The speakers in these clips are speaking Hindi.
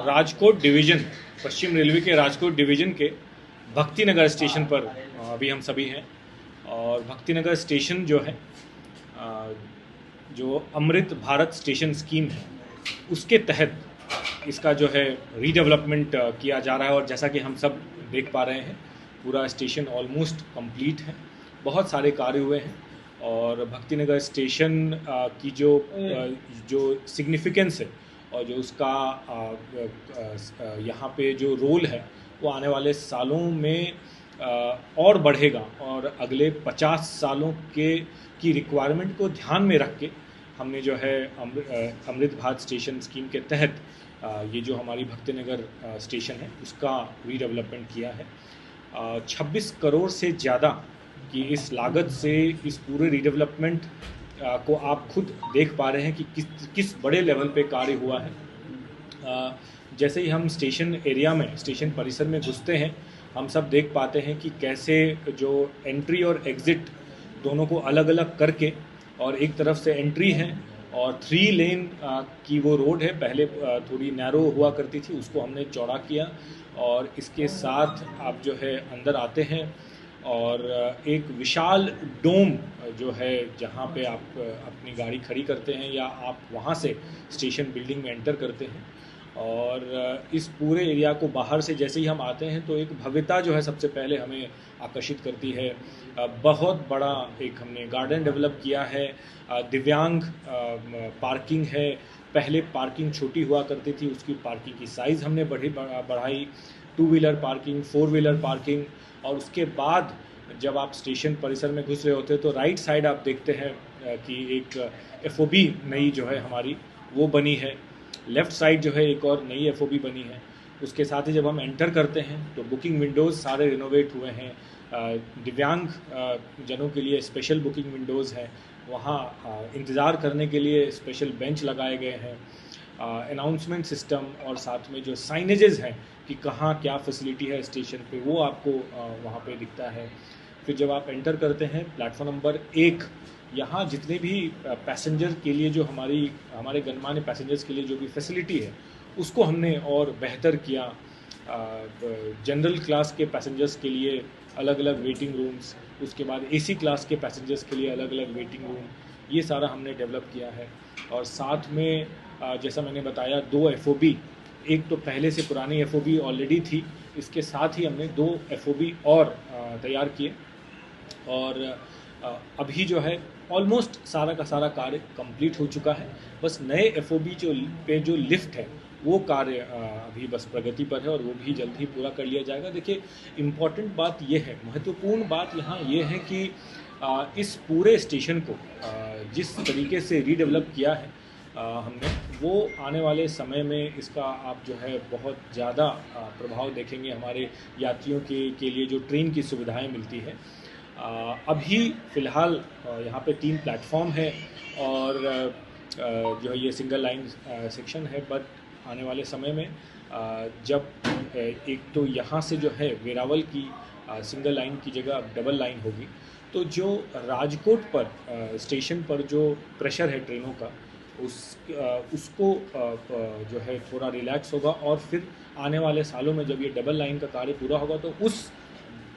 राजकोट डिवीज़न, पश्चिम रेलवे के राजकोट डिवीज़न के भक्तिनगर स्टेशन पर अभी हम सभी हैं। और भक्तिनगर स्टेशन जो है, जो अमृत भारत स्टेशन स्कीम है, उसके तहत इसका जो है रीडेवलपमेंट किया जा रहा है। और जैसा कि हम सब देख पा रहे हैं, पूरा स्टेशन ऑलमोस्ट कंप्लीट है, बहुत सारे कार्य हुए हैं। और भक्तिनगर स्टेशन की जो सिग्निफिकेंस है और जो उसका यहाँ पे जो रोल है, वो आने वाले सालों में और बढ़ेगा। और अगले 50 सालों की रिक्वायरमेंट को ध्यान में रख के हमने जो है अमृत भारत स्टेशन स्कीम के तहत ये जो हमारी भक्तिनगर स्टेशन है, उसका रीडेवलपमेंट किया है। 26 करोड़ से ज़्यादा की इस लागत से इस पूरे रीडेवलपमेंट को आप खुद देख पा रहे हैं कि किस बड़े लेवल पे कार्य हुआ है। जैसे ही हम स्टेशन एरिया में, स्टेशन परिसर में घुसते हैं, हम सब देख पाते हैं कि कैसे जो एंट्री और एग्ज़िट दोनों को अलग अलग करके, और एक तरफ से एंट्री है और 3 लेन की वो रोड है, पहले थोड़ी नैरो हुआ करती थी, उसको हमने चौड़ा किया। और इसके साथ आप जो है अंदर आते हैं और एक विशाल डोम जो है, जहाँ पे आप अपनी गाड़ी खड़ी करते हैं या आप वहाँ से स्टेशन बिल्डिंग में एंटर करते हैं। और इस पूरे एरिया को बाहर से जैसे ही हम आते हैं तो एक भव्यता जो है सबसे पहले हमें आकर्षित करती है। बहुत बड़ा एक हमने गार्डन डेवलप किया है। दिव्यांग पार्किंग है। पहले पार्किंग छोटी हुआ करती थी, उसकी पार्किंग की साइज़ हमने बढ़ाई। 2 व्हीलर पार्किंग, 4 व्हीलर पार्किंग। और उसके बाद जब आप स्टेशन परिसर में घुस रहे होते हैं तो राइट साइड आप देखते हैं कि एक एफओबी नई जो है हमारी वो बनी है। लेफ़्ट साइड जो है एक और नई एफओबी बनी है। उसके साथ ही जब हम एंटर करते हैं तो बुकिंग विंडोज़ सारे रिनोवेट हुए हैं। दिव्यांग जनों के लिए स्पेशल बुकिंग विंडोज़ हैं। वहाँ इंतज़ार करने के लिए स्पेशल बेंच लगाए गए हैं। अनाउंसमेंट सिस्टम और साथ में जो साइनेजेस हैं कि कहाँ क्या फैसिलिटी है स्टेशन पे, वो आपको वहाँ पे दिखता है। फिर जब आप एंटर करते हैं प्लेटफॉर्म नंबर 1, यहाँ जितने भी पैसेंजर के लिए जो हमारे गणमान्य पैसेंजर्स के लिए जो भी फैसिलिटी है, उसको हमने और बेहतर किया। जनरल क्लास के पैसेंजर्स के लिए अलग अलग वेटिंग रूम्स, उसके बाद एसी क्लास के पैसेंजर्स के लिए अलग अलग वेटिंग रूम, ये सारा हमने डेवलप किया है। और साथ में जैसा मैंने बताया 2 एफओबी, एक तो पहले से पुरानी एफओबी ऑलरेडी थी, इसके साथ ही हमने 2 एफओबी और तैयार किए। और अभी जो है ऑलमोस्ट सारा का सारा कार्य कंप्लीट हो चुका है। बस नए एफओबी जो लिफ्ट है, वो कार्य अभी बस प्रगति पर है और वो भी जल्द ही पूरा कर लिया जाएगा। देखिए, इम्पॉर्टेंट बात ये है, महत्वपूर्ण बात यहाँ ये है कि इस पूरे स्टेशन को जिस तरीके से रीडेवलप किया है हमने, वो आने वाले समय में इसका आप जो है बहुत ज़्यादा प्रभाव देखेंगे हमारे यात्रियों के लिए जो ट्रेन की सुविधाएं मिलती है। अभी फ़िलहाल यहाँ पे 3 प्लेटफॉर्म है और जो है ये सिंगल लाइन सेक्शन है। बट आने वाले समय में जब एक तो यहाँ से जो है वेरावल की सिंगल लाइन की जगह अब डबल लाइन होगी, तो जो राजकोट पर स्टेशन पर जो प्रेशर है ट्रेनों का, उसको जो है थोड़ा रिलैक्स होगा। और फिर आने वाले सालों में जब ये डबल लाइन का कार्य पूरा होगा तो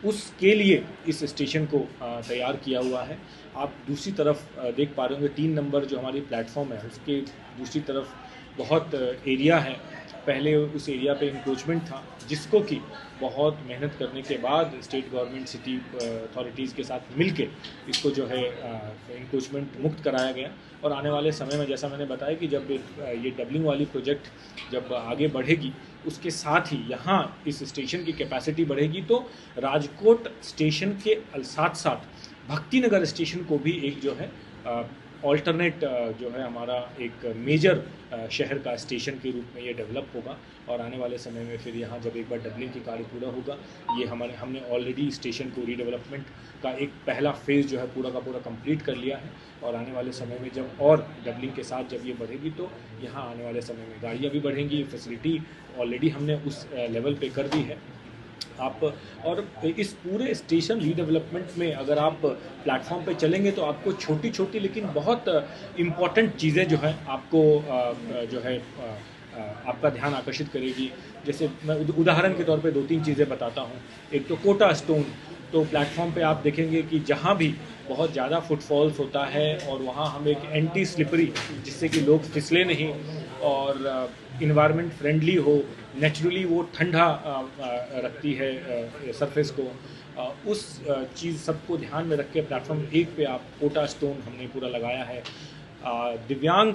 उसके लिए इस स्टेशन को तैयार किया हुआ है। आप दूसरी तरफ देख पा रहे होंगे 3 नंबर जो हमारी प्लेटफॉर्म है, उसके दूसरी तरफ बहुत एरिया है। पहले उस एरिया पे इंक्रोचमेंट था, जिसको कि बहुत मेहनत करने के बाद स्टेट गवर्नमेंट सिटी अथॉरिटीज़ के साथ मिलके इसको जो है इंक्रोचमेंट मुक्त कराया गया। और आने वाले समय में जैसा मैंने बताया कि जब ये डबलिंग वाली प्रोजेक्ट जब आगे बढ़ेगी, उसके साथ ही यहाँ इस स्टेशन की कैपेसिटी बढ़ेगी, तो राजकोट स्टेशन के साथ साथ भक्तिनगर स्टेशन को भी एक जो है ऑल्टरनेट जो है हमारा एक मेजर शहर का स्टेशन के रूप में ये डेवलप होगा। और आने वाले समय में फिर यहाँ जब एक बार डबलिंग की कार्य पूरा होगा, ये हमने ऑलरेडी स्टेशन को रीडेवलपमेंट का एक पहला फेज़ जो है पूरा का पूरा कंप्लीट कर लिया है। और आने वाले समय में जब और डबलिंग के साथ जब ये बढ़ेगी तो यहाँ आने वाले समय में गाड़ियाँ भी बढ़ेंगी। फैसिलिटी ऑलरेडी हमने उस लेवल पे कर दी है। आप और इस पूरे स्टेशन रीडेवलपमेंट में अगर आप प्लेटफॉर्म पे चलेंगे तो आपको छोटी छोटी लेकिन बहुत इम्पॉर्टेंट चीज़ें जो है आपको जो है आपका ध्यान आकर्षित करेगी। जैसे मैं उदाहरण के तौर पे 2-3 चीज़ें बताता हूँ। एक तो कोटा स्टोन, तो प्लेटफॉर्म पे आप देखेंगे कि जहाँ भी बहुत ज़्यादा फुटफॉल्स होता है और वहाँ हम एक एंटी स्लिपरी, जिससे कि लोग फिसले नहीं और इन्वायरमेंट फ्रेंडली हो, नेचुरली वो ठंडा रखती है सरफेस को। उस चीज़ सबको ध्यान में रख के प्लेटफॉर्म 1 पे आप कोटा स्टोन हमने पूरा लगाया है। दिव्यांग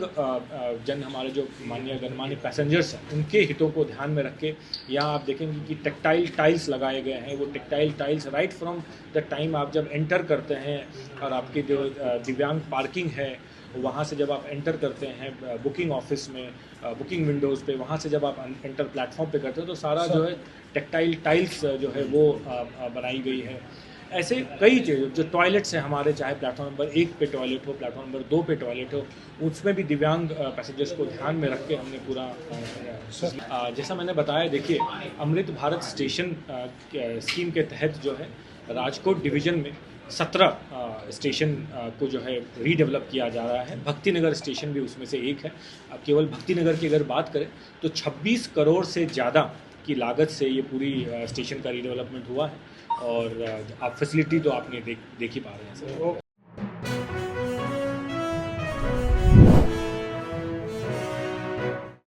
जन हमारे जो माननीय गणमान्य पैसेंजर्स हैं, उनके हितों को ध्यान में रख के यहाँ आप देखेंगे कि टेक्टाइल टाइल्स लगाए गए हैं। वो tactile tiles right from the time आप जब एंटर करते हैं और आपकी जो दिव्यांग पार्किंग है वहाँ से जब आप एंटर करते हैं बुकिंग ऑफिस में, बुकिंग विंडोज़ पे, वहाँ से जब आप एंटर प्लेटफॉर्म पे करते हैं तो सारा जो है टेक्टाइल टाइल्स जो है वो बनाई गई है। ऐसे कई चीज़ें जो टॉयलेट्स हैं हमारे, चाहे प्लेटफॉर्म नंबर 1 पे टॉयलेट हो, प्लेटफॉर्म नंबर 2 पे टॉयलेट हो, उसमें भी दिव्यांग पैसेंजर्स को ध्यान में रख के हमने पूरा जैसा मैंने बताया। देखिए, अमृत भारत स्टेशन स्कीम के तहत जो है राजकोट डिवीज़न में 17 स्टेशन को जो है रीडेवलप किया जा रहा है। भक्ति नगर स्टेशन भी उसमें से एक है। अब केवल भक्ति नगर की अगर बात करें तो 26 करोड़ से ज़्यादा की लागत से ये पूरी स्टेशन का रीडेवलपमेंट हुआ है और आप फैसिलिटी तो आपने देख ही पा रहे हैं सर।